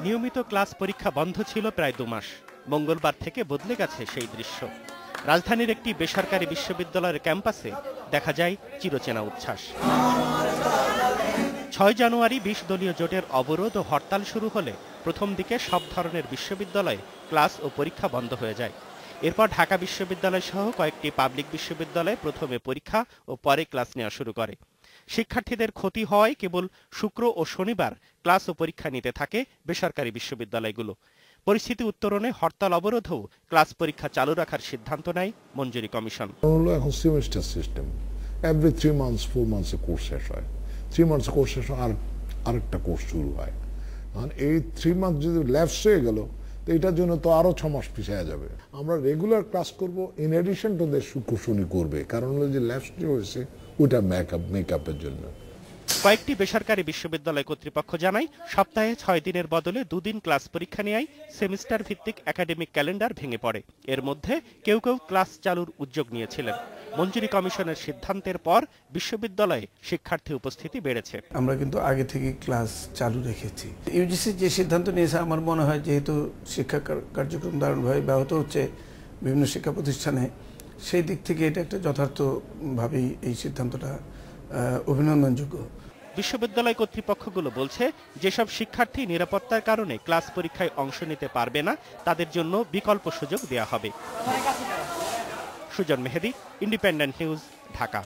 নিয়মিত ক্লাস পরীক্ষা বন্ধ ছিল প্রায় 2 মাস। মঙ্গলবার থেকে বদলে গেছে সেই দৃশ্য। রাজধানীর একটি বেসরকারি বিশ্ববিদ্যালয়ের ক্যাম্পাসে দেখা যায় চিরচেনা উচ্ছ্বাস। 6 জানুয়ারি 20 দলীয় জোটের অবরোধ ও হরতাল শুরু হলে প্রথম দিকে সব ধরনের বিশ্ববিদ্যালয়ে ক্লাস ও পরীক্ষা বন্ধ হয়ে যায়। এরপর ঢাকা বিশ্ববিদ্যালয় সহ কয়েকটি পাবলিক বিশ্ববিদ্যালয়ে প্রথমে পরীক্ষা ও পরে ক্লাস নেওয়া শুরু করে। শিক্ষার্থীদের ক্ষতি হয় কেবল শুক্র ও শনিবার ক্লাস ও পরীক্ষা নিতে থাকে বেসরকারি বিশ্ববিদ্যালয়গুলো। পরিস্থিতি উত্তরণে হরতাল অবরোধেও ক্লাস পরীক্ষা চালু রাখার সিদ্ধান্ত নেয় মঞ্জুরি কমিশন। এখন সেমিস্টার সিস্টেম, এভরি 3 মান্থস 4 মান্থসে কোর্স শেষ হয়, 3 মান্থস কোর্স শেষ হয় আরেকটা কোর্স শুরু হয়। আর এই 3 মান্থ যদি ল্যাপস হয়ে গেল তো এটার জন্য তো আরো 6 মাস পিছিয়ে যাবে। আমরা রেগুলার ক্লাস করব, ইন এডিশন টু দ্য শুক্র শনি করবে, কারণ হলো যে ল্যাপস যে হয়েছে ওটা মেকআপের জন্য। কয়েকটি বেসরকারি বিশ্ববিদ্যালয় কর্তৃপক্ষ জানায় সপ্তাহে 6 দিনের বদলে 2 দিন ক্লাস পরীক্ষা নেয় সেমিস্টার ভিত্তিক একাডেমিক ক্যালেন্ডার ভেঙে পড়ে। এর মধ্যে কেউ কেউ ক্লাস চালুর উদ্যোগ নিয়েছিলেন। মঞ্জুরি কমিশনের সিদ্ধান্তের পর বিশ্ববিদ্যালয়ে শিক্ষার্থী উপস্থিতি বেড়েছে। আমরা কিন্তু আগে থেকে ক্লাস চালু রেখেছি। ইউজিসি যে সিদ্ধান্ত নিয়েছে আমার মনে হয় যেহেতু শিক্ষা কার্যক্রম দারুণভাবে ব্যাহত হচ্ছে বিভিন্ন শিক্ষা প্রতিষ্ঠানে, সেই দিক থেকে এটা একটা যথার্থভাবেই এই সিদ্ধান্তটা অভিনন্দনযোগ্য। বিশ্ববিদ্যালয় কর্তৃপক্ষগুলো বলছে যেসব শিক্ষার্থী নিরাপত্তার কারণে ক্লাস পরীক্ষায় অংশ নিতে পারবে না তাদের জন্য বিকল্প সুযোগ দেওয়া হবে। সুজন মেহেদী, ইন্ডিপেন্ডেন্ট নিউজ, ঢাকা।